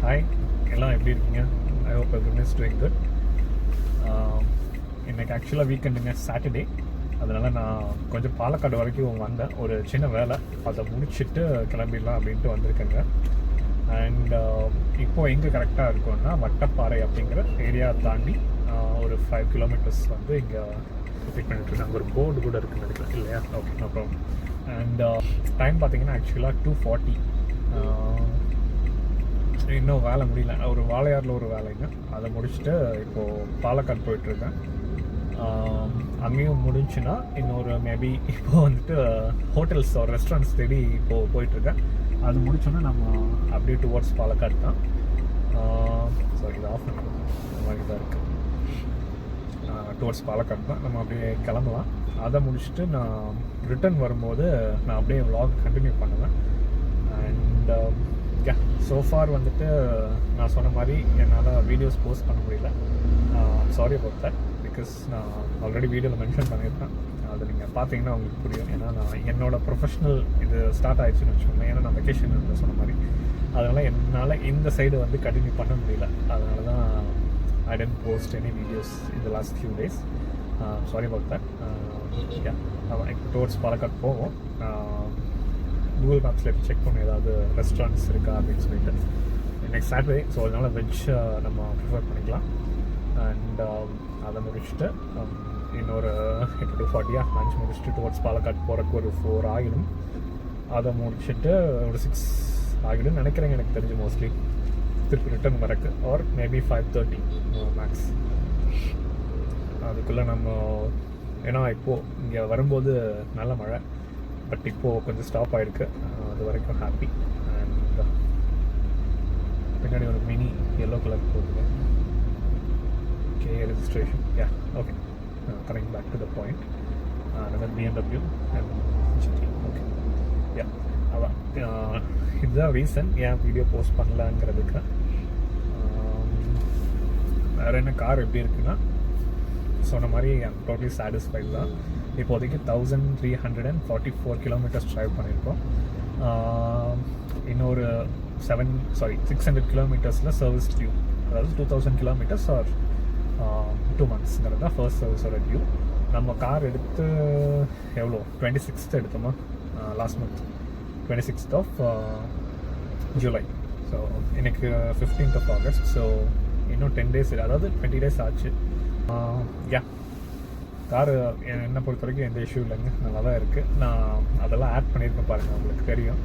Hi, எல்லாம் எப்படி இருக்கீங்க? I hope everyone is doing good. இன்றைக்கி ஆக்சுவலாக வீக்கெண்டுங்க, சாட்டர்டே. அதனால் நான் கொஞ்சம் பாலக்காடு வரைக்கும் வந்தேன், ஒரு சின்ன வேலை. அதை முடிச்சுட்டு கிளம்பிடலாம் அப்படின்ட்டு வந்திருக்கேங்க. அண்ட் இப்போது எங்கே கரெக்டாக இருக்கும்னா வட்டப்பாறை அப்படிங்கிற ஏரியா தாண்டி ஒரு 5 கிலோமீட்டர்ஸ் வந்து இங்கே பிக் பண்ணிட்டுருக்காங்க. ஒரு போர்டு கூட இருக்குன்னு நினைக்கிறேன், இல்லையா? Okay, no problem. And time பார்த்தீங்கன்னா ஆக்சுவலாக 2:40. இன்னும் வேலை முடியல. ஒரு வாழையாரில் ஒரு வேலைங்க, அதை முடிச்சுட்டு இப்போது பாலக்காடு போயிட்டுருக்கேன். அங்கேயும் முடிஞ்சுன்னா இன்னொரு மேபி இப்போது வந்துட்டு ஹோட்டல்ஸ் ஒரு ரெஸ்டாரண்ட்ஸ் தேடி இப்போது போயிட்டுருக்கேன். அது முடிச்சோன்னா நம்ம அப்படியே டுவோர்ட்ஸ் பாலக்காடு தான். சாரி, இது ஆஃப் பண்ணுறது இந்த மாதிரி தான் இருக்குது. டுவோர்ட்ஸ் பாலக்காடு தான், நம்ம அப்படியே கிளம்பலாம். அதை முடிச்சுட்டு நான் ரிட்டர்ன் வரும்போது நான் அப்படியே vlog கண்டினியூ பண்ணுவேன். அண்ட் சோஃபார் வந்துட்டு நான் சொன்ன மாதிரி என்னால் வீடியோஸ் போஸ்ட் பண்ண முடியல. சாரி அபவுட் தட், பிகாஸ் நான் ஆல்ரெடி வீடியோவில் மென்ஷன் பண்ணியிருக்கேன். அது நீங்கள் பார்த்தீங்கன்னா உங்களுக்கு புரியும். ஏன்னா நான் என்னோடய ப்ரொஃபஷ்னல் இது ஸ்டார்ட் ஆகிடுச்சுன்னு வச்சுக்கோங்க. ஏன்னா நான் வெக்கேஷன் இருந்த சொன்ன மாதிரி, அதனால் என்னால் இந்த சைடு வந்து கண்டினியூ பண்ண முடியல. அதனால தான் ஐ டென்ட் போஸ்ட் எனி வீடியோஸ் இந்த last few days. Sorry about that. இப்போ டுவர்ட்ஸ் பாலக்காடு போவோம். கூகுள் மேப்ஸில் செக் பண்ணி ஏதாவது ரெஸ்டாரண்ட்ஸ் இருக்கா அப்படின்னு சொல்லிட்டு. நெக்ஸ்ட் சாட்டர்டே, ஸோ அதனால் வெஜ் நம்ம ப்ரிஃபர் பண்ணிக்கலாம். அண்ட் அதை முடிச்சுட்டு இன்னொரு 8-40 லஞ்ச் முடிச்சுட்டு டுவர்ட்ஸ் பாலக்காடு போகிறக்கு ஒரு 4 ஆகிடும். அதை முடிச்சுட்டு ஒரு 6 ஆகிடும் நினைக்கிறேங்க, எனக்கு தெரிஞ்சு மோஸ்ட்லி திருப்பி ரிட்டர்ன் வரக்கு. Or maybe 5:30 max. அதுக்குள்ளே நம்ம, ஏன்னா இப்போது இங்கே வரும்போது நல்ல மழை, பட் இப்போது கொஞ்சம் ஸ்டாப் ஆகிருக்கு. அது வரைக்கும் ஹாப்பி. அண்ட் பின்னாடி ஒரு மினி yellow கலர் போகுது, KA registration. Okay, coming back to the point. நம்ம BMW அண்ட் GT. ஓகே, அதான் இதுதான் ரீசன் ஏன் வீடியோ போஸ்ட் பண்ணலாங்கிறதுக்கு. வேறு என்ன, கார் எப்படி இருக்குன்னா சொன்ன மாதிரி ஐம் டோட்டலி சாட்டிஸ்ஃபைட் தான். இப்போதைக்கு 1344 கிலோமீட்டர்ஸ் ட்ரைவ் பண்ணியிருக்கோம். இன்னொரு 600 கிலோமீட்டர்ஸில் சர்வீஸ் டியூ, அதாவது 2000 கிலோமீட்டர்ஸ் ஆர் 2 monthsங்கிறது தான் ஃபர்ஸ்ட் சர்வீஸோட டியூ. நம்ம கார் எடுத்து எவ்வளோ 26th எடுத்தோமா, last month 26th July. So எனக்கு 15th ஆகஸ்ட். ஸோ இன்னும் 10 days, அதாவது 20 days ஆச்சு. காரு என்னை பொறுத்த வரைக்கும் எந்த இஷ்யூ இல்லைங்க, நல்லா தான் இருக்குது. நான் அதெல்லாம் ஆட் பண்ணியிருக்கேன் பாருங்கள், உங்களுக்கு தெரியும்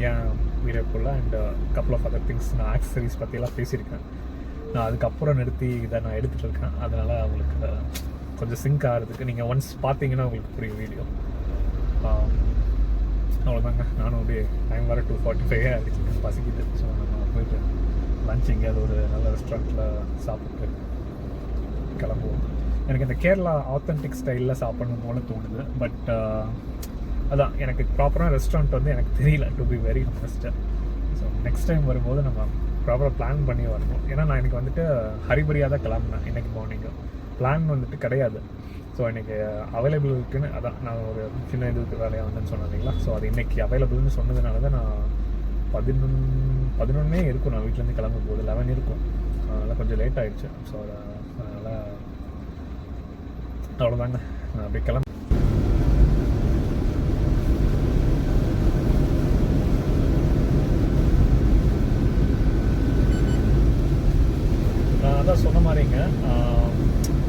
ஏன் வீடியோக்குள்ளே. And couple of other things, நான் ஆக்சசரிஸ் பற்றியெல்லாம் பேசியிருக்கேன். நான் அதுக்கப்புறம் நிறுத்தி இதை நான் எடுத்துகிட்டு இருக்கேன். அதனால் அவங்களுக்கு கொஞ்சம் சிங்க் ஆகிறதுக்கு நீங்கள் ஒன்ஸ் பார்த்தீங்கன்னா உங்களுக்கு புரியும் வீடியோ. அவ்வளோதாங்க. நானும் அப்படியே டைம் வர 2:45 ஆகிடுச்சு, பசிக்குது. ஸோ நம்ம போயிட்டு லஞ்ச் எங்கேயாவது ஒரு நல்ல ரெஸ்டாரண்ட்டில் சாப்பிட்டு கிளம்புவோம். எனக்கு இந்த கேரளா ஆத்தென்டிக் ஸ்டைலில் சாப்பிடணும் போல தோணுது. பட் அதான், எனக்கு ப்ராப்பராக ரெஸ்டாரண்ட் வந்து எனக்கு தெரியல, to be very honest. So next time வரும்போது நம்ம ப்ராப்பராக பிளான் பண்ணி வரணும். ஏன்னா நான் எனக்கு வந்துட்டு ஹரிபரியாக தான் கிளம்புனேன் இன்றைக்கி மார்னிங்கு. பிளான் வந்துட்டு கிடையாது. ஸோ இன்றைக்கி அவைலபிள் இருக்குன்னு, அதான் நான் ஒரு சின்ன இதுக்கு வேலையாக வந்தேன்னு சொன்னீங்களா. ஸோ அது இன்றைக்கி அவைலபிள்னு சொன்னதுனால தான் நான் 11 இருக்கும். நான் வீட்டிலேருந்து கிளம்பும் போது 11 இருக்கும். அதனால் கொஞ்சம் லேட் ஆகிடுச்சு. ஸோ அதனால் அவ்வளோதாங்க, நான் அப்படியே கிளம்ப. நான் அதான் சொன்ன மாதிரிங்க,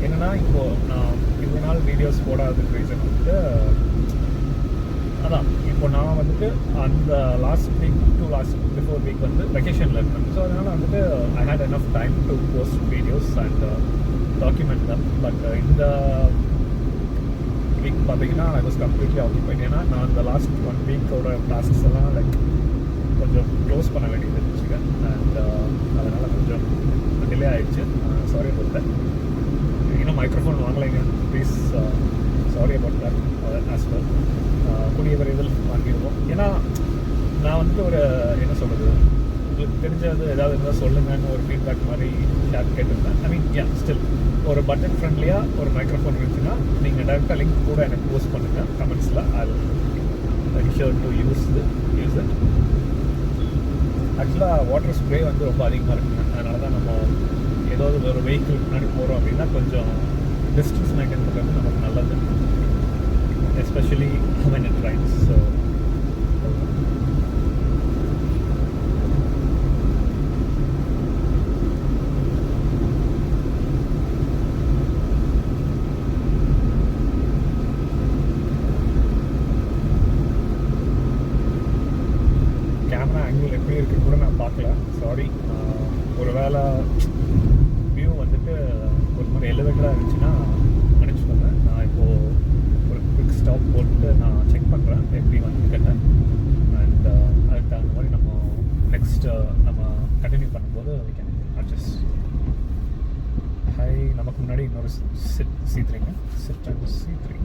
என்னென்னா இப்போது நான் இவ்வளோ நாள் வீடியோஸ் போடாததுக்கு ரீசன் வந்துட்டு அதான், இப்போ நான் வந்துட்டு அந்த last week to before week வந்து வெக்கேஷனில் இருக்கேன். ஸோ அதனால் வந்துட்டு I had enough time to post videos and document தான். பட் இந்த வீக் பார்த்தீங்கன்னா ஐ வாஸ் கம்ப்ளீட்லி ஆக்கிபைட். ஏன்னா நான் இந்த லாஸ்ட் 1 வீக்கோட டாஸ்க்ஸ் எல்லாம் லைக் கொஞ்சம் க்ளோஸ் பண்ண வேண்டியது இருந்துச்சுங்க. அண்ட் அதனால் கொஞ்சம் டிலே ஆகிடுச்சு. Sorry about that. இன்னும் மைக்ரோஃபோன் வாங்கலைங்க, please. Sorry about that as well. கூடிய விரைவில் வாங்கிடுவோம். ஏன்னா நான் வந்துட்டு ஒரு என்ன சொல்கிறது, உங்களுக்கு தெரிஞ்சது ஏதாவது இருந்தால் சொல்லுங்கன்னு ஒரு ஃபீட்பேக் மாதிரி ஷேர் கேட்டிருந்தேன். ஐ மீன் ஸ்டில் ஒரு பட்ஜெட் ஃப்ரெண்ட்லியாக ஒரு மைக்ரோஃபோன் இருந்துச்சுன்னா நீங்கள் டேரெக்டாக லிங்க் கூட எனக்கு போஸ்ட் பண்ணுங்கள் கமெண்ட்ஸில். ஐ ஷோர் டு யூஸ் இட். ஆக்சுவலாக வாட்டர் ஸ்ப்ரே வந்து ரொம்ப அதிகமாக இருக்குங்க. அதனால தான் நம்ம ஏதாவது ஒரு வெஹிக்கிள் முன்னாடி போகிறோம் அப்படின்னா கொஞ்சம் டிஸ்டன்ஸ் மெயின்டைன் பண்ணுறது நமக்கு நல்லது, especially when it rains. So camera angle எப்படி இருக்குன்னு கூட நான் பார்க்கல, சாரி. ஒரு வேளை வியூ வந்துட்டு ஒரு மாதிரி எலிவேட்டடாக இருந்துச்சுன்னா மன்னிச்சுக்கோங்க. நான் இப்போது ஒரு குவிக் ஸ்டாப் போட்டு நான் செக் பண்ணுறேன் எப்படி வந்துருக்குன்னு. அண்ட் அதுக்கு தகுந்த மாதிரி நம்ம நெக்ஸ்ட் நம்ம கண்டினியூ பண்ணும்போது we can adjust. ஹை, நமக்கு முன்னாடி இன்னொரு C3ங்க, சிட்ரன் C3.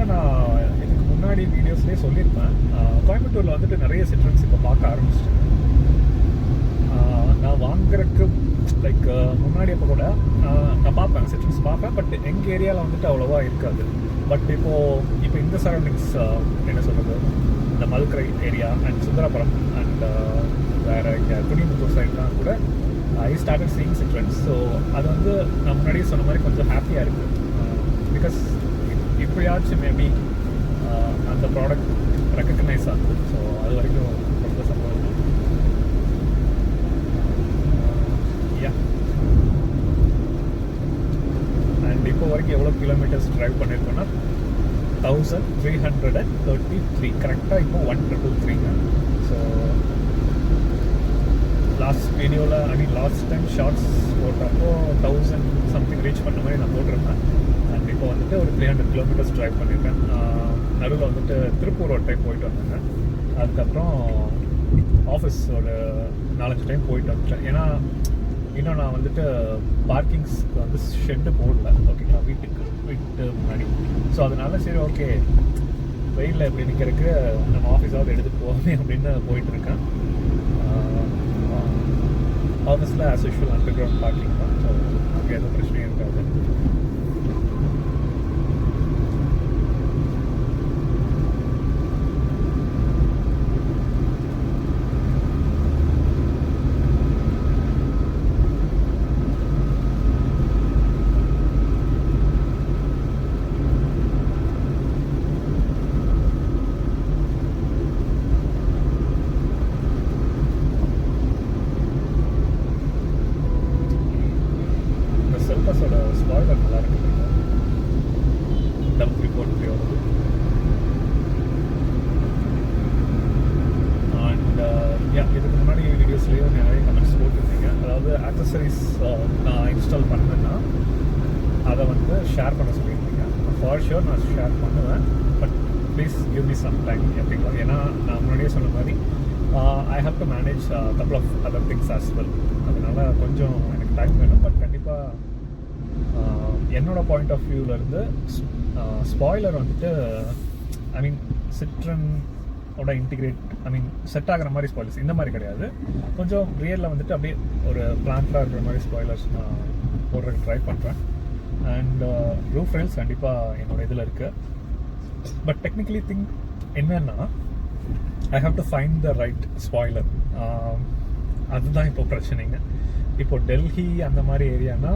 நான் இதுக்கு முன்னாடி வீடியோஸ்லேயே சொல்லியிருப்பேன், கோயம்புத்தூரில் வந்துட்டு நிறைய சிட்ரன்ஸ் இப்போ பார்க்க ஆரம்பிச்சிட்டேன். நான் வாங்குறதுக்கு லைக் முன்னாடி அப்போ கூட நான் பார்ப்பேன், சிட்ரன்ஸ் பார்ப்பேன். பட் எங்கள் ஏரியாவில் வந்துட்டு அவ்வளோவா இருக்காது. பட் இப்போ இந்த சரௌண்டிங்ஸ் என்ன சொல்கிறது, இந்த மல்கரை ஏரியா அண்ட் சுந்தரபுரம் அண்ட் வேறு இங்கே துணிமுத்தூர் சைட்லாம் கூட ஐ ஸ்டார்டட் சீயிங் சிட்ரன்ஸ். ஸோ அது வந்து நான் முன்னாடியே சொன்ன மாதிரி கொஞ்சம் ஹாப்பியாக இருக்குது. பிகாஸ் இப்போயாச்சும் மேபி அந்த ப்ராடக்ட் ரெக்கக்னைஸ் ஆகுது. ஸோ அது வரைக்கும் ரொம்ப சம்பவம். யா, அண்ட் இப்போ வரைக்கும் எவ்வளோ கிலோமீட்டர்ஸ் ட்ரைவ் பண்ணியிருக்கோன்னா 1333. கரெக்டாக இப்போ 133ங்க. ஸோ லாஸ்ட் வீடியோவில் லாஸ்ட் டைம் ஷார்ட்ஸ் போட்டப்போ 1000 சம்திங் ரீச் பண்ண மாதிரி நான் போட்டிருந்தேன். அண்ட் இப்போ வந்துட்டு ஒரு 300 கிலோமீட்டர்ஸ் ட்ரைவ் பண்ணியிருக்கேன். நடுவில் வந்துட்டு திருப்பூர் ஒரு டைம் போயிட்டு வந்தேங்க. அதுக்கப்புறம் ஆஃபீஸ் ஒரு 4-5 டைம் போயிட்டு வந்துட்டேன். ஏன்னா இன்னும் நான் வந்துட்டு பார்க்கிங்ஸ்க்கு வந்து ஷெட்டு போடல, ஓகேங்களா, வீட்டு முன்னாடி. ஸோ அதனால சரி ஓகே, வெயிலில் எப்படி நிற்கிறதுக்கு நம்ம ஆஃபீஸாவது எடுத்துகிட்டு போவோமே அப்படின்னு போயிட்டுருக்கேன். ஆஃபீஸில் as usual under ground parking தான். ஸோ அங்கே எதுவும் பிரச்சனையும் இருக்காது. செல்டஸோட ஸ்பாய்லர் நல்லா இருக்குது. 343 வருது. அண்ட் இதுக்கு முன்னாடி வீடியோஸ்லேயும் நிறைய கமெண்ட்ஸ் போட்டுருந்தீங்க. அதாவது ஆக்சசரிஸ் நான் இன்ஸ்டால் பண்ணேன்னா அதை வந்து ஷேர் பண்ண சொல்லியிருந்தீங்க. ஃபார் ஷுர் நான் ஷேர் பண்ணுவேன், but please give me some time அப்படிங்களா. ஏன்னா நான் முன்னாடியே சொன்ன மாதிரி I have to manage couple of other things as well. அதனால் கொஞ்சம் எனக்கு டைம் வேணும். பட் கண்டிப்பாக என்னோட பாயிண்ட் ஆஃப் வியூவிலேருந்து ஸ்பாய்லர் வந்துட்டு சிட்ரனோட இன்டிகிரேட் செட் ஆகிற மாதிரி ஸ்பாய்லர்ஸ் இந்த மாதிரி கிடையாது. கொஞ்சம் ரியலில் வந்துட்டு அப்படியே ஒரு பிளான்டாக இருக்கிற மாதிரி ஸ்பாய்லர்ஸ் நான் போடுறதுக்கு ட்ரை பண்ணுறேன். அண்ட் ரூஃப் ரெயில்ஸ் கண்டிப்பாக என்னோட இதில் இருக்குது. பட் டெக்னிக்கலி திங்க் என்னன்னா ஐ have to find the right spoiler. அதுதான் இப்போ பிரச்சனைங்க. இப்போ டெல்லி அந்த மாதிரி ஏரியானா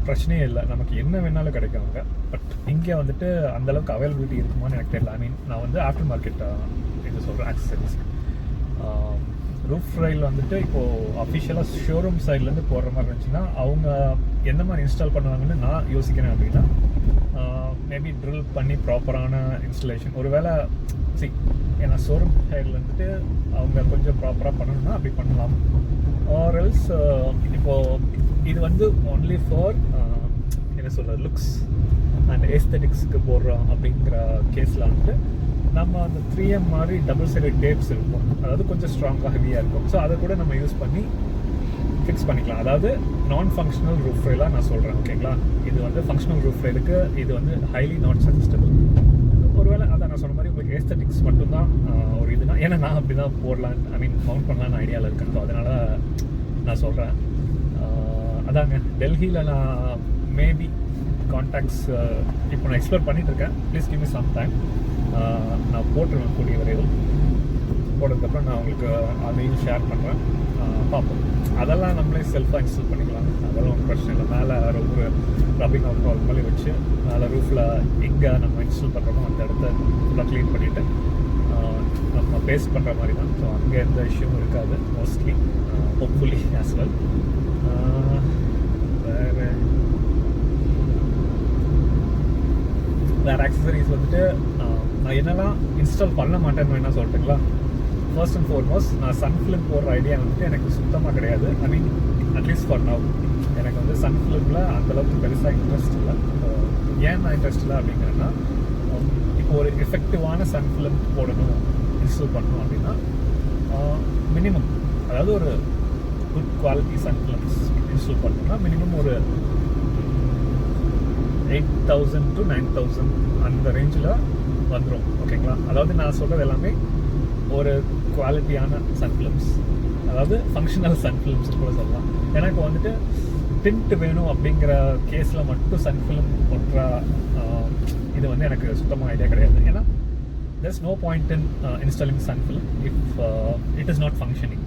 பிரச்சனையே இல்லை, நமக்கு என்ன வேணாலும் கிடைக்குங்க. பட் இங்கே வந்துட்டு அந்தளவுக்கு அவைலபிலிட்டி இருக்குமான்னு எனக்கு தெரியல. நான் வந்து ஆஃப்டர் மார்க்கெட் இது சொல்கிறேன் ஆக்சசரிஸ். ரூஃப் ரயில் வந்துட்டு இப்போது அஃபிஷியலாக ஷோரூம் சைட்லேருந்து போடுற மாதிரி இருந்துச்சுன்னா அவங்க எந்த மாதிரி இன்ஸ்டால் பண்ணுவாங்கன்னு நான் யோசிக்கிறேன். அப்படின்னா மேபி ட்ரில் பண்ணி ப்ராப்பரான இன்ஸ்டலேஷன் ஒருவேளை ஏன்னா ஷோரூம் சைடில் வந்துட்டு அவங்க கொஞ்சம் ப்ராப்பராக பண்ணணும்னா அப்படி பண்ணலாம். ஆர் எல்ஸ் இப்போது இது வந்து ஒன்லி ஃபார் என்ன சொல்கிறது லுக்ஸ் அண்ட் ஏஸ்தெட்டிக்ஸுக்கு போடுறோம் அப்படிங்கிற கேஸில் வந்துட்டு நம்ம அந்த 3M மாதிரி டபுள் சைடட் டேப்ஸ் இருக்கும், அதாவது கொஞ்சம் ஸ்ட்ராங்காக ஹெவியாக இருக்கும். ஸோ அதை கூட நம்ம யூஸ் பண்ணி ஃபிக்ஸ் பண்ணிக்கலாம். அதாவது நான் ஃபங்க்ஷனல் ரூஃப் ரெயிலாக நான் சொல்கிறேன், ஓகேங்களா. இது வந்து ஃபங்க்ஷனல் ரூஃப் ரெயிலுக்கு இது வந்து ஹைலி நாட் சஜஸ்டபிள். ஒருவேளை அதான் நான் சொன்ன மாதிரி உங்களுக்கு ஏஸ்தட்டிக்ஸ் மட்டும்தான் ஒரு இதுனா, ஏன்னா நான் அப்படி தான் போடலாம், ஐ மீன் மவுண்ட் பண்ணலான்னு ஐடியாவில் இருக்கேன். ஸோ அதனால் நான் சொல்கிறேன். அதாங்க டெல்லியில் நான் மேபி கான்டாக்ட்ஸ் இப்போ நான் எக்ஸ்ப்ளோர் பண்ணிகிட்ருக்கேன். Please give me some time. நான் போட்டுருவேன் கூடிய வரையில். போட்டதுக்கப்புறம் நான் உங்களுக்கு அதையும் ஷேர் பண்ணுறேன். பார்ப்போம். அதெல்லாம் நம்மளே செல்ஃபாக இன்ஸ்டால் பண்ணிக்கலாம், அதெல்லாம் ஒன்றும் பிரச்சனை இல்லை. மேலே ஒரு ரப்பிங் ஆல்கஹால் மாதிரி வச்சு மேலே ரூஃபில் எங்கே நம்ம இன்ஸ்டால் பண்ணுறோமோ அந்த இடத்த ஃபுல்லாக க்ளீன் பண்ணிவிட்டு நம்ம பேஸ்ட் பண்ணுற மாதிரி தான். ஸோ அங்கே எந்த இஷ்யூவும் இருக்காது மோஸ்ட்லி, ஹோப்ஃபுல்லி ஆஸ் வெல். வேறு ஆக்சசரிஸ் வந்துட்டு நான் என்னெல்லாம் இன்ஸ்டால் பண்ண மாட்டேன்னு வேணால் சொல்லட்டுங்களா. ஃபர்ஸ்ட் அண்ட் ஃபார்மோஸ்ட் நான் சன் ஃபிலிம் போடுற ஐடியா வந்துட்டு எனக்கு சுத்தமாக கிடையாது. ஐ மீன் அட்லீஸ்ட் ஃபார் நவ் எனக்கு வந்து சன் ஃபிலிமில் அந்தளவுக்கு பெருசாக இன்ட்ரெஸ்ட் இல்லை. ஏன் நான் இன்ட்ரெஸ்ட் இல்லை அப்படிங்கிறேன்னா, இப்போ ஒரு எஃபெக்டிவான சன் ஃபிலிம் போடணும், இன்ஸ்டால் பண்ணணும் அப்படின்னா மினிமம், அதாவது ஒரு good quality sun films install பண்ணணும்னா மினிமம் ஒரு 8,000 to 9,000 அந்த ரேஞ்சில் வந்துடும், ஓகேங்களா. அதாவது நான் சொல்கிறது எல்லாமே ஒரு குவாலிட்டியான சன் ஃபிலிம்ஸ், அதாவது ஃபங்க்ஷனல் சன் ஃபிலிம்ஸ் கூட சொல்லலாம். ஏன்னா இப்போ வந்துட்டு டிண்ட் வேணும் அப்படிங்கிற கேஸில் மட்டும் சன் ஃபிலிம் ஒட்டுற இது வந்து எனக்கு சுத்தமாக ஐடியா கிடையாது. ஏன்னா there's no point in installing sun film if it is not functioning.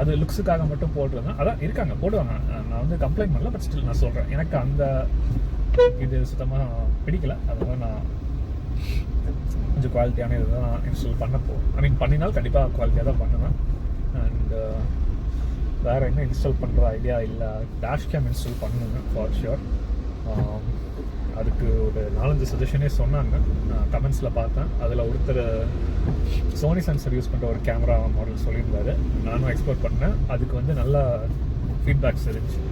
அது லுக்ஸுக்காக மட்டும் போடுறதுனா அதான் இருக்காங்க, போடுவாங்க. நான் வந்து கம்ப்ளைண்ட் பண்ணல, பட் ஸ்டில் நான் சொல்கிறேன், எனக்கு அந்த இது சுத்தமாக பிடிக்கல. அதனால் நான் கொஞ்சம் குவாலிட்டியான இது தான் இன்ஸ்டால் ஐ மீன் பண்ணினால் கண்டிப்பாக குவாலிட்டியாக தான் பண்ணுவேன். அண்ட் வேறு என்ன இன்ஸ்டால் பண்ணுற ஐடியா இல்லை. டேஷ் கேம் இன்ஸ்டால் பண்ணுங்க ஃபார் ஷுர். அதுக்கு ஒரு 4-5 சஜஷனே சொன்னாங்க, கமெண்ட்ஸில் பார்த்தேன். அதில் ஒருத்தர் சோனி சென்சர் யூஸ் பண்ணுற ஒரு கேமரா மாடல் சொல்லியிருந்தாரு, நானும் எக்ஸ்ப்ளோர் பண்ணேன். அதுக்கு வந்து நல்ல ஃபீட்பேக்ஸ் இருந்துச்சு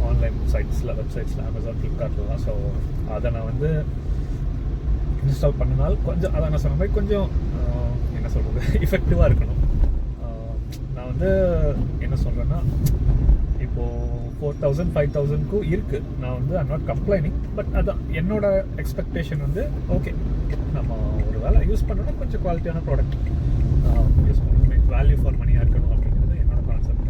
ஆன்லைன் சைட்ஸில், வெப்சைட்ஸில், அமேசான், ஃப்ளிப்கார்ட்லாம். ஸோ அதை நான் வந்து இன்ஸ்டால் பண்ணினால் கொஞ்சம் அதான் நான் சொன்ன மாதிரி கொஞ்சம் என்ன சொல்கிறது, எஃபெக்டிவாக இருக்கணும். நான் வந்து என்ன சொல்கிறேன்னா, இப்போது 4,000 5,000க்கும் இருக்குது. நான் வந்து ஐம் நாட் கம்ப்ளைனிங், பட் அதான் என்னோட எக்ஸ்பெக்டேஷன் வந்து ஓகே, நம்ம ஒரு வேலை யூஸ் பண்ணோன்னா கொஞ்சம் குவாலிட்டியான ப்ராடக்ட் யூஸ் பண்ணணும், வேல்யூ ஃபார் மணியாக இருக்கணும் அப்படிங்கிறது என்னோட கான்செப்ட்.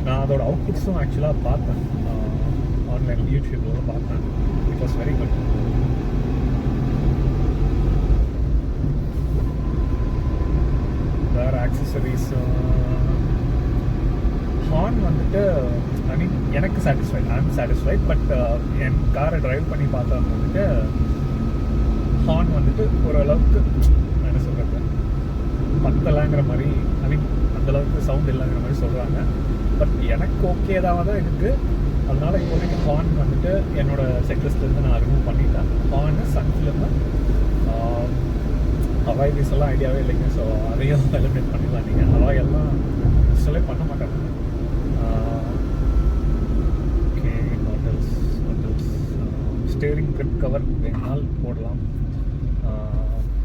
நான் அதோட அவுட்புட்ஸும் ஆக்சுவலாக பார்த்தேன், ஆன்லைன் யூடியூப்ல பார்த்தேன். It was very good. வேறு ஆக்சசரிஸ் ஹார்ன் வந்துட்டு ஐ மீன் எனக்கு சாட்டிஸ்ஃபைட். பட் என் காரை ட்ரைவ் பண்ணி பார்த்தா வந்துட்டு ஹார்ன் வந்துட்டு ஓரளவுக்கு என்ன சொல்கிறது பத்தலைங்கிற மாதிரி, ஐ மீன் அந்தளவுக்கு சவுண்ட் இல்லைங்கிற மாதிரி சொல்கிறாங்க. பட் எனக்கு ஓகே தான் இருக்குது. அதனால் இப்போதைக்கு ஹார்ன் வந்துட்டு என்னோட செக்லிஸ்ட்லேருந்து நான் ரிமூவ் பண்ணிட்டேன். ஹார்னு, சன் ஃபிலிமு, ஹவாய் பீஸ் எல்லாம் ஐடியாவே இல்லைங்க. ஸோ அதையும் எலிமினேட் பண்ணிடலாம். நீங்கள் ஹவாய் எல்லாம் இன்ஸ்டாலே பண்ண மாட்டாங்க. Okay, hotels steering grip cover வேணால் போடலாம்.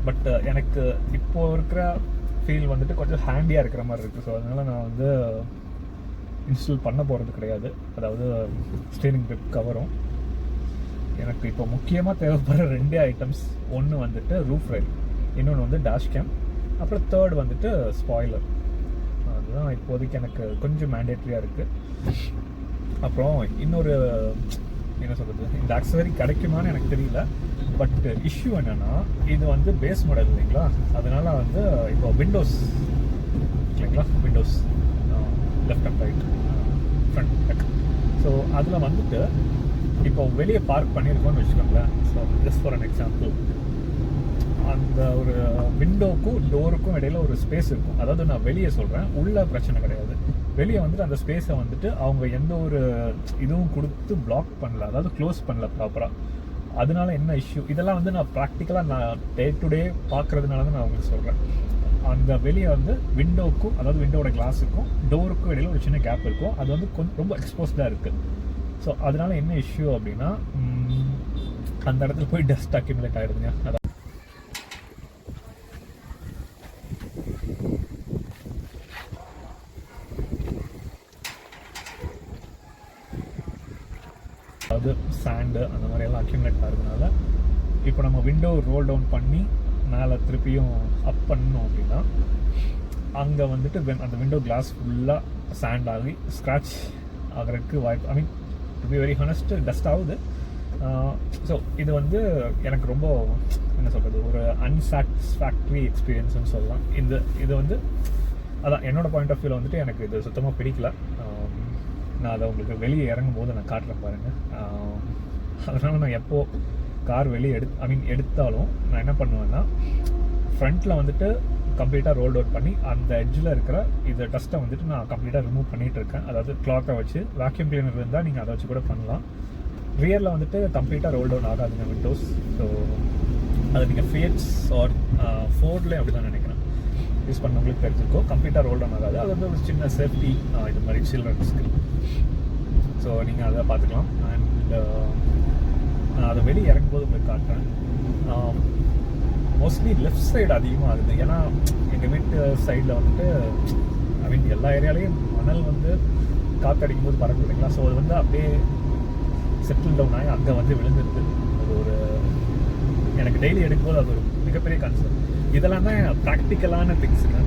பட் எனக்கு இப்போது இருக்கிற ஃபீல் வந்துட்டு கொஞ்சம் ஹேண்டியாக இருக்கிற மாதிரி இருக்குது. ஸோ அதனால் நான் வந்து இன்ஸ்டால் பண்ண போகிறது கிடையாது. அதாவது ஸ்டீரிங் கிரிப் கவரும் எனக்கு இப்போ முக்கியமாக தேவைப்படுற 2 ஐட்டம்ஸ். ஒன்று வந்துட்டு ரூஃப் ரெயில், இன்னொன்று வந்து டேஷ் கேம், அப்புறம் தேர்ட் வந்துட்டு ஸ்பாய்லர். அதுதான் இப்போதைக்கு எனக்கு கொஞ்சம் மேண்டேட்ரியாக இருக்குது. அப்புறம் இன்னொரு என்ன சொல்கிறது, இந்த ஆக்சசரி கிடைக்குமான்னு எனக்கு தெரியல. பட் இஷ்யூ என்னென்னா, இது வந்து பேஸ் மாடல் இல்லைங்களா, அதனால் வந்து இப்போ விண்டோஸ் இல்லைங்களா, windows left and right, front back. So அதில் வந்துட்டு இப்போ வெளியே பார்க் பண்ணியிருக்கோன்னு வச்சுக்கோங்களேன். So just for an example, அந்த ஒரு விண்டோவுக்கும் டோருக்கும் இடையில ஒரு ஸ்பேஸ் இருக்கும். அதாவது நான் வெளியே சொல்கிறேன், உள்ள பிரச்சனை கிடையாது. வெளியே வந்துட்டு அந்த ஸ்பேஸை வந்துட்டு அவங்க எந்த ஒரு இதுவும் கொடுத்து பிளாக் பண்ணல, அதாவது க்ளோஸ் பண்ணல ப்ராப்பராக. அதனால என்ன இஷ்யூ, இதெல்லாம் வந்து நான் ப்ராக்டிக்கலாக நான் டே டு டே பார்க்குறதுனால தான் நான் உங்களுக்கு சொல்கிறேன். அந்த வெளியே வந்து விண்டோவுக்கும், அதாவது விண்டோட கிளாஸுக்கும் டோருக்கும் இடையில ஒரு சின்ன கேப் இருக்கும். அது வந்து கொஞ்சம் ரொம்ப எக்ஸ்போஸ்டாக இருக்குது. ஸோ அதனால என்ன இஷ்யூ அப்படின்னா, அந்த இடத்துல போய் டஸ்ட் அக்யூமுலேட் ஆகிடுதுங்க. அதான் இது சாண்டு அந்த மாதிரியெல்லாம் அக்யூமுலேட் ஆகிறதுனால இப்போ நம்ம விண்டோ ரோல் டவுன் பண்ணி மேலே திருப்பியும் அப் பண்ணோம் அப்படின்னா அங்கே வந்துட்டு அந்த விண்டோ கிளாஸ் ஃபுல்லாக சாண்ட் ஆகி ஸ்க்ராட்ச் ஆகிறதுக்கு வாய்ப்பு. I mean to be very honest dust ஆகுது. ஸோ இது வந்து எனக்கு ரொம்ப என்ன சொல்கிறது, ஒரு அன்சாட்டிஸ்ஃபேக்டரி எக்ஸ்பீரியன்ஸ்னு சொல்லலாம். இது வந்து அதான் என்னோடய பாயிண்ட் ஆஃப் வியூவில் வந்துட்டு எனக்கு இது சுத்தமாக பிடிக்கல. நான் அதை உங்களுக்கு வெளியே இறங்கும் போது நான் காட்டுறேன் பாருங்கள். அதனால் நான் எப்போது கார் வெளியே எடுத்தாலும் நான் என்ன பண்ணுவேன்னா ஃப்ரண்ட்டில் வந்துட்டு கம்ப்ளீட்டாக ரோல் அவுட் பண்ணி அந்த எட்ஜில் இருக்கிற இந்த டஸ்ட்டை வந்துட்டு நான் கம்ப்ளீட்டாக ரிமூவ் பண்ணிகிட்டு இருக்கேன். அதாவது கிளாத்தை வச்சு வேக்யூம் கிளீனர் இருந்தால் நீங்கள் அதை வச்சு கூட பண்ணலாம். ரியரில் வந்துட்டு கம்ப்ளீட்டாக ரோல் டவுன் ஆகாதுங்க விண்டோஸ். ஸோ அது நீங்கள் ஃபியட்ஸ் ஆர் ஃபோர்ட்லேயே அப்படி தான் நினைக்கிறேன் யூஸ் பண்ணவங்களுக்கு தெரிஞ்சிருக்கோம். கம்ப்ளீட்டாக ரோல் டவுன் ஆகாது. அது வந்து ஒரு சின்ன சேஃப்டி இது மாதிரி சில்ட்ரன்ஸ்க்கு. ஸோ நீங்கள் அதை பார்த்துக்கலாம். அண்ட் நான் அதை வெளியே இறங்கும்போது உங்களுக்கு காட்டுறேன். மோஸ்ட்லி லெஃப்ட் சைடு அதிகமாக ஆகுது. ஏன்னா எங்கள் வீட்டு சைடில் வந்துட்டு எல்லா ஏரியாலையும் மணல் வந்து காற்றடிக்கும் போது பறக்கும் இல்லைங்களா. ஸோ அது வந்து அப்படியே செட்டில் டவுன் ஆகி அங்கே வந்து விழுந்துருது. அது ஒரு எனக்கு டெய்லி எடுக்கும்போது அது ஒரு மிகப்பெரிய கன்சர்ன். இதெல்லாம் தான் ப்ராக்டிக்கலான திங்ஸுங்க.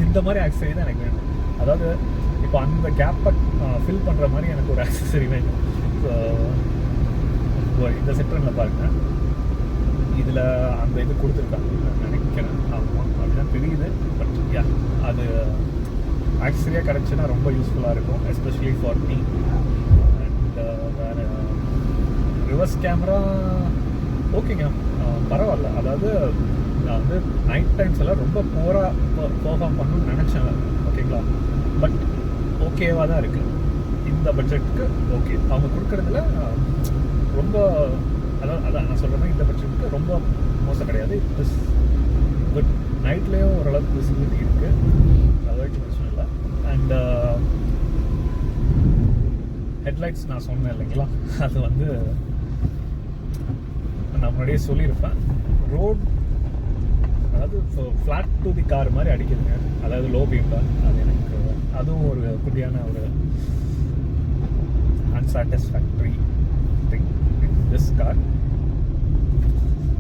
இந்த மாதிரி ஆக்சசரி தான் எனக்கு வேணும். அதாவது இப்போ அந்த கேப்பை ஃபில் பண்ணுற மாதிரி எனக்கு ஒரு ஆக்சசரி வேணும். ஸோ இந்த செக்டரில் பாருங்கள், இதில் அந்த இது கொடுத்துருக்காங்க நினைக்கிறேன். ஆமாம், அப்படிதான் தெரியுது. பட் யா, அது ஆக்சரியாக கிடச்சுன்னா ரொம்ப யூஸ்ஃபுல்லாக இருக்கும், எஸ்பெஷலி ஃபார் மீ. அண்ட் வேறு ரிவர்ஸ் கேமரா ஓகேங்க, பரவாயில்ல. அதாவது நான் வந்து நைட் டைம்ஸ் எல்லாம் ரொம்ப போராக பெர்ஃபார்ம் பண்ணணும்னு நினச்சேன், ஓகேங்களா. பட் ஓகேவாக தான் இருக்குது இந்த பட்ஜெட்டுக்கு. ஓகே, அவங்க கொடுக்குறதுல ரொம்ப அதான் நான் சொல்கிறேன், இந்த பட்ஜெட்டுக்கு ரொம்ப மோசம் கிடையாது. ப்ளஸ் குட் நைட்லேயும் ஓரளவுக்கு விசிபிலிட்டி இருக்குது, அதாவது பிரச்சனை இல்லை. அண்ட் ஹெட்லைட்ஸ் நான் சொன்னேன் இல்லைங்களா, அது வந்து நான் முன்னாடியே சொல்லியிருப்பேன். ரோட் அதாவது ஃப்ளாட் டு தி கார் மாதிரி அடிக்குதுங்க, அதாவது லோ பீம் தான். அது எனக்கு அதுவும் ஒரு குட்டியான ஒரு unsatisfactory thing in this car.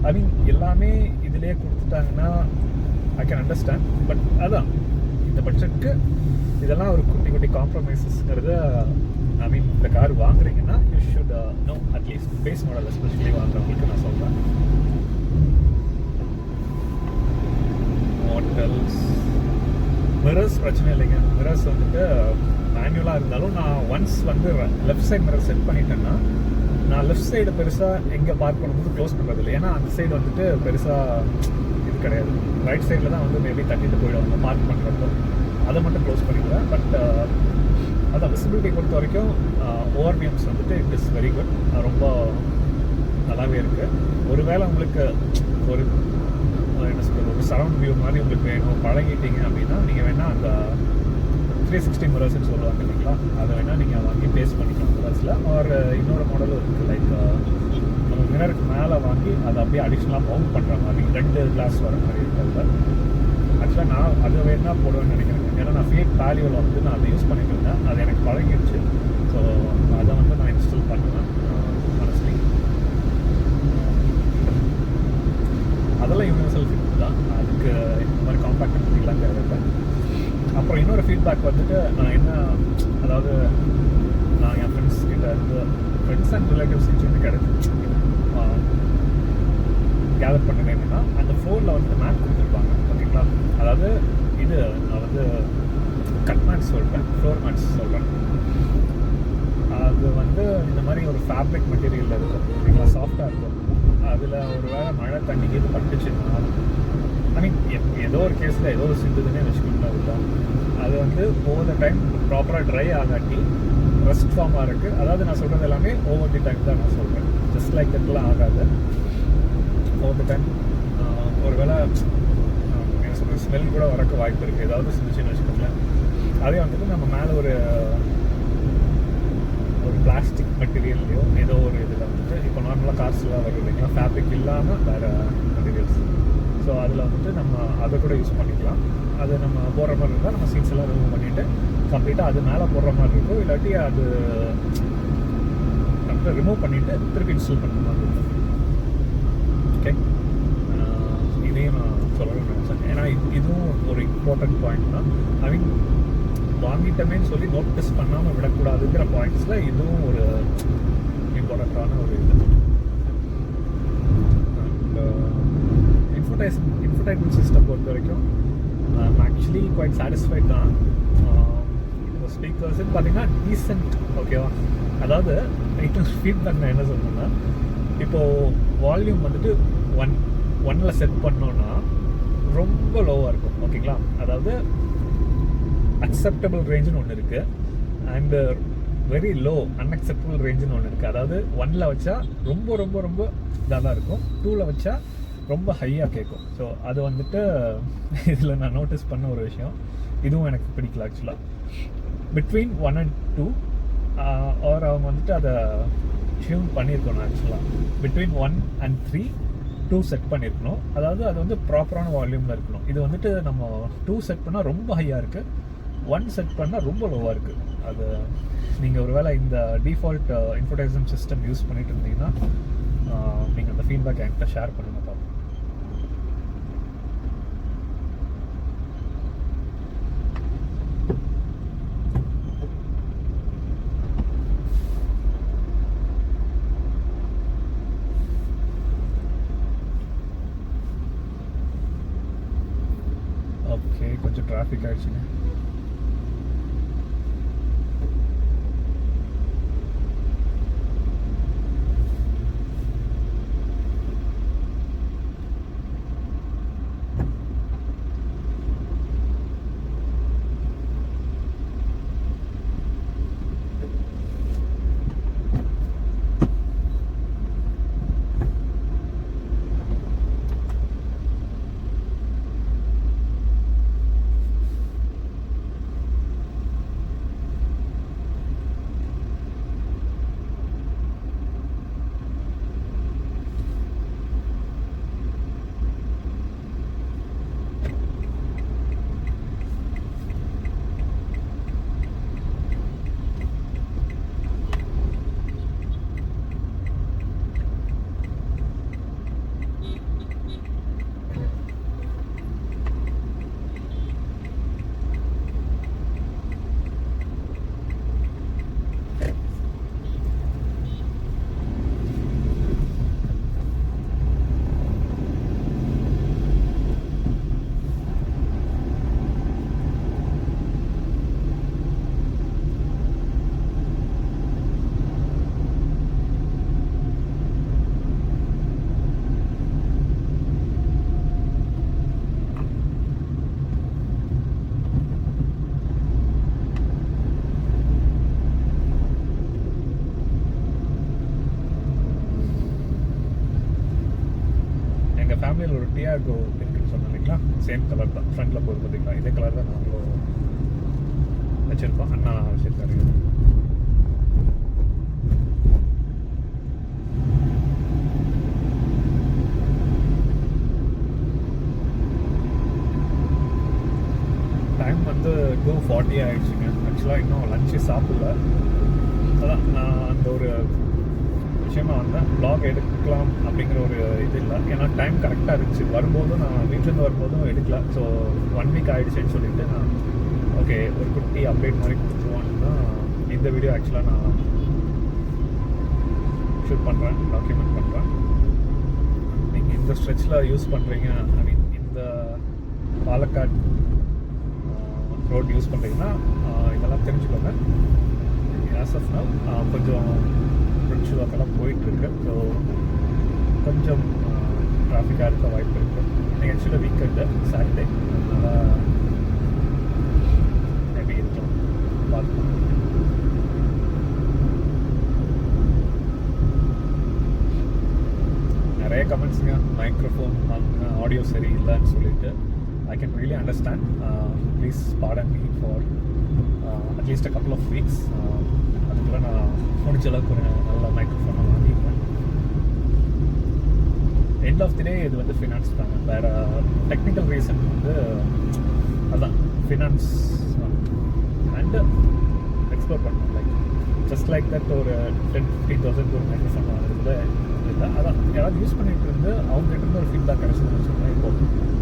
I mean எல்லாமே இதிலே கொடுத்துட்டாங்கன்னா ஐ கேன் அண்டர்ஸ்டாண்ட். பட் அதான் இந்த பட்ஜெட்டுக்கு இதெல்லாம் ஒரு குட்டி குட்டி காம்ப்ரமைசஸ்ங்கிறத ஐ மீன் இந்த கார் வாங்குறீங்கன்னா you should know at least base model especially வாங்குறவங்களுக்கு நான் சொல்கிறேன். மாடல்ஸ் மிரர்ஸ் பிரச்சனை இல்லைங்க. மிரர்ஸ் வந்துட்டு மேனுவலாக இருந்தாலும் நான் ஒன்ஸ் வந்து லெஃப்ட் சைட் மிரர் செட் பண்ணிட்டேன்னா நான் லெஃப்ட் சைடு பெருசாக எங்கே பார்க் பண்ணும்போது க்ளோஸ் பண்ணுறது இல்லை. ஏன்னா அந்த சைடு வந்துட்டு பெருசாக இது கிடையாது. ரைட் சைடில் தான் வந்து மேபி தட்டிட்டு போயிடுவாங்க பார்க் பண்ணுறப்போ, அதை மட்டும் க்ளோஸ் பண்ணிடுவேன். பட் அதான் விசிபிலிட்டி பொறுத்த வரைக்கும் ஓஆர்பிஎம்ஸ் வந்துட்டு இட் இஸ் வெரி குட், ரொம்ப நல்லாவே இருக்குது. ஒருவேளை உங்களுக்கு ஒரு என்ன சொல்கிறது, ஒரு சரௌண்ட் வியூ மாதிரி உங்களுக்கு வேணும், பழகிட்டீங்க அப்படின்னா நீங்கள் வேணால் அந்த 360 மிரர்ஸ்ன்னு சொல்லுவாங்க இல்லைங்களா, அதை வேணால் நீங்கள் வாங்கி பேஸ்ட் பண்ணிக்கலாம் மிரர்ஸில். ஒரு இன்னொரு மாடலும் இருக்குது, லைக் நம்ம மிரருக்கு மேலே வாங்கி அதை அப்படியே அடிஷ்னலாக மவுண்ட் பண்ணுற மாதிரி 2 கிளாஸ் வர மாதிரி இருக்கிறது. ஆக்சுவலாக நான் அதை வேணால் போடுவேன்னு நினைக்கிறேன். ஏன்னா நான் ஃபியட் வேல்யூவில் வந்து நான் அதை யூஸ் பண்ணிட்டு இருந்தேன், அது எனக்கு பழகிடுச்சு. ஸோ அதை வந்து நான் இன்ஸ்டால் பண்ணுவேன். மனஸ்லி அதெல்லாம் யூனிவர்சல் ஃபிட் தான், அதுக்கு இந்த மாதிரி காம்பேக்ட் பண்ணிக்கலாம் தேவையில்லை. அப்புறம் இன்னொரு ஃபீட்பேக் வந்துட்டு நான் என்ன, அதாவது நான் என் ஃப்ரெண்ட்ஸ் கிட்ட இருந்து ஃப்ரெண்ட்ஸ் அண்ட் ரிலேட்டிவ்ஸ் கிட்ட கிடைச்சி கேதர் பண்ணது என்னன்னா, அந்த ஃப்ளோரில் வந்து மேட் கொடுத்துருப்பாங்க ஓகேங்களா. அதாவது இது நான் வந்து கட் மேட்ஸ் சொல்கிறேன், ஃப்ளோர் மேட்ஸ் சொல்கிறேன். அது வந்து இந்த மாதிரி ஒரு ஃபேப்ரிக் மெட்டீரியலில் இருக்கும் ஓகேங்களா, சாஃப்டாக இருக்கும். அதில் ஒரு வேளை மழை தண்ணி இது பட்டுச்சுன்னா, ஐ மீன் ஏதோ ஒரு கேஸில் ஏதோ ஒரு சிந்துதுன்னே வச்சுக்கோங்களா, இல்லை அது வந்து ஓவர் த டைம் ப்ராப்பராக ட்ரை ஆகாட்டி ரெஸ்ட் ஃபார்மாக இருக்குது. அதாவது நான் சொல்கிறது எல்லாமே ஓவர் தி டைம் தான் நான் சொல்கிறேன், ஜஸ்ட் லைக் தட்லாம் ஆகாது. ஓவர் த டைம் ஒரு வேளை என்ன சொல்கிறது ஸ்மெல் கூட வரக்கு வாய்ப்பு இருக்குது, ஏதாவது சிந்துச்சுன்னு வச்சுக்கோங்களேன். அதே வந்துட்டு நம்ம மேலே ஒரு பிளாஸ்டிக் மெட்டீரியல்லையோ ஏதோ ஒரு இதில் வந்துட்டு இப்போ நார்மலாக கார்ஸ்லாம் வரும் இல்லைங்களா, ஃபேப்ரிக் இல்லாமல் வேறு மெட்டீரியல்ஸ். ஸோ அதில் வந்துட்டு நம்ம அதை கூட யூஸ் பண்ணிக்கலாம். அது நம்ம போடுற மாதிரி இருந்தால் நம்ம சீட்ஸ் எல்லாம் ரிமூவ் பண்ணிவிட்டு கம்ப்ளீட்டாக அது மேலே போடுற மாதிரி இருக்கும். இல்லாட்டி அது பண்ணிட்டு ரிமூவ் பண்ணிவிட்டு திருப்பி இன்ஸ்டால் பண்ணுற மாதிரி இருக்கும். ஓகே, இதையும் நான் சொல்லணும்னு நினச்சேன். ஏன்னா இதுவும் ஒரு இம்பார்ட்டன்ட் பாயிண்ட் தான். ஐ மீன் வாங்கிட்டமேன்னு சொல்லி நோட்டீஸ் பண்ணாமல் விடக்கூடாதுங்கிற பாயிண்ட்ஸில் இதுவும் ஒரு இம்பார்ட்டண்ட்டான ஒரு இது. அண்ட் இன்ஃபர்டைன்மெண்ட் சிஸ்டம் பொறுத்த வரைக்கும் ஆக்சுவலி குவைட் சாட்டிஸ்ஃபைட் தான். இப்போ ஸ்பீக்கர்ஸ்ன்னு பார்த்தீங்கன்னா டீசென்ட், ஓகேவா. அதாவது ஃபீட்பேக் நான் என்ன சொல்லணும்னா, இப்போது வால்யூம் வந்துட்டு ஒன்னில் செட் பண்ணோன்னா ரொம்ப லோவாக இருக்கும், ஓகேங்களா. அதாவது அக்செப்டபிள் ரேஞ்சுன்னு ஒன்று இருக்குது அண்டு வெரி லோ அன்அக்செப்டபிள் ரேஞ்சுன்னு ஒன்று இருக்குது. அதாவது 1ல் வச்சா ரொம்ப ரொம்ப ரொம்ப இதாக தான் இருக்கும், 2ல் வச்சா ரொம்ப ஹையாக கேட்கும். ஸோ அது வந்துட்டு இதில் நான் நோட்டீஸ் பண்ண ஒரு விஷயம். இதுவும் எனக்கு பிடிக்கல ஆக்சுவலாக. பிட்வீன் 1 and 2 ஆர் அவங்க வந்துட்டு அதை டியூன் பண்ணியிருக்கணும். ஆக்சுவலாக பிட்வீன் 1 and 3 2 செட் பண்ணியிருக்கணும். அதாவது அது வந்து ப்ராப்பரான வால்யூமில் இருக்கணும். இது வந்துட்டு நம்ம 2 செட் பண்ணால் ரொம்ப ஹையாக இருக்குது, 1 செட் பண்ணால் ரொம்ப லோவாக இருக்குது. அது நீங்கள் ஒரு வேளை இந்த டிஃபால்ட் இன்ஃபர்டைன்மெண்ட் சிஸ்டம் யூஸ் பண்ணிட்டு இருந்தீங்கன்னா நீங்கள் அந்த ஃபீட்பேக் என்கிட்ட ஷேர் பண்ணுங்கள் பார்ப்போம். ஓகே, கொஞ்சம் டிராஃபிக் ஆகிடுச்சுங்க. ஃபேமிலியில் ஒரு டியாகோ இருக்குன்னு சொன்னேன் இல்லைங்களா, சேம் கலர் தான். ஃப்ரண்டில் போகுது பார்த்தீங்களா, இதே கலர் தான் நாங்களும் வச்சுருக்கோம். அண்ணா வச்சுருக்காரு. டைம் வந்து 2:40 ஆகிடுச்சுங்க. ஆக்சுவலாக இன்னும் லஞ்சு சாப்பிடல. அதான் நான் அந்த ஒரு விஷயமாக வந்தேன். வ்ளாக் எடுக்கலாம் அப்படிங்கிற ஒரு இது இல்லை. ஏன்னா டைம் கரெக்டாக இருந்துச்சு. வரும்போதும் நான் வீட்டிலேருந்து வரும்போதும் எடுக்கல. ஸோ 1 வீக் ஆகிடுச்சுன்னு சொல்லிட்டு நான் ஓகே ஒரு குட்டி அப்டேட் மாதிரி கொடுத்துருவான்னு தான் இந்த வீடியோ ஆக்சுவலாக நான் ஷூட் பண்ணுறேன், டாக்குமெண்ட் பண்ணுறேன். நீங்கள் இந்த ஸ்ட்ரெச்சில் யூஸ் பண்ணுறீங்க, ஐ மீன் இந்த பாலக்காட் ரோட் யூஸ் பண்ணுறீங்கன்னா இதெல்லாம் தெரிஞ்சுக்கோங்க. ஆஸ் ஆஃப் நவ் கொஞ்சம் ஃப்ரெண்ட்ஸ் ஒர்க்கெல்லாம் போயிட்டுருக்கு. ஸோ கொஞ்சம் டிராஃபிக்காக இருக்க வாய்ப்பு இருக்குது. இன்றைக்கி ஆக்சுவலாக வீக்கெண்டு சாட்டர்டே, அதனால் மேபி இருக்கலாம், பார்க்கலாம். நிறைய கமெண்ட்ஸுங்க, மைக்ரோஃபோன் வாங்கின ஆடியோ சரியில்லைன்னு சொல்லிட்டு. I can really understand. Please pardon me for at least a couple of weeks. அதுக்குள்ள நான் முடிஞ்ச அளவுக்கு ஒரு நல்ல மைக்ரோஃபோனை வாங்கிப்பேன். எண்ட் ஆஃப் தி டே இது வந்து ஃபினான்ஸ் தாங்க, வேறு டெக்னிக்கல் ரீசன் வந்து அதான் ஃபினான்ஸ். அண்டு எக்ஸ்ப்ளோர் பண்ணணும். லைக் ஜஸ்ட் லைக் தட் ஒரு 10,000-15,000 ஒரு மைக்ரோஃபோன் வாங்குறதுல இல்லை. அதான் யாராவது யூஸ் பண்ணிட்டு இருந்து அவங்ககிட்ட இருந்து ஒரு ஃபீட்பேக் கிடைச்சதுன்னு வச்சுக்கோங்க. இப்போ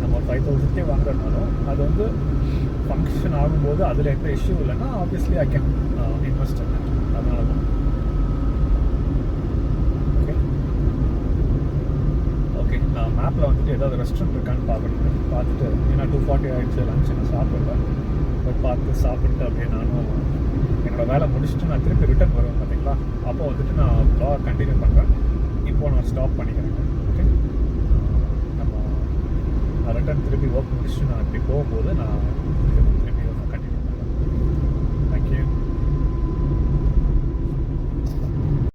நம்ம ஒரு 5,000 வாங்குறதுனாலும் அது வந்து ஃபங்க்ஷன் ஆகும்போது அதில் எந்த இஷ்யூ இல்லைன்னா obviously I can invest in it. அதனால தான். ஓகே ஓகே நான் மேப்பில் வந்துட்டு ஏதாவது ரெஸ்டாரண்ட் இருக்கான்னு பார்த்துட்டு ஏன்னா 2:40 ஆகிடுச்சு, லஞ்ச் நான் சாப்பிடல. போய் பார்த்து சாப்பிட்டு அப்படியே நானும் என்னோடய வேலை முடிச்சுட்டு நான் திருப்பி ரிட்டர்ன் வருவேன் பார்த்தீங்களா, அப்போ வந்துட்டு நான் ப்ளாக் கண்டினியூ பண்ணுறேன். இப்போது நான் ஸ்டாப் பண்ணிக்கிறேன். ஓகே நம்ம ரிட்டர்ன் திருப்பி ஒர்க் முடிச்சுட்டு நான் இப்படி போகும்போது நான்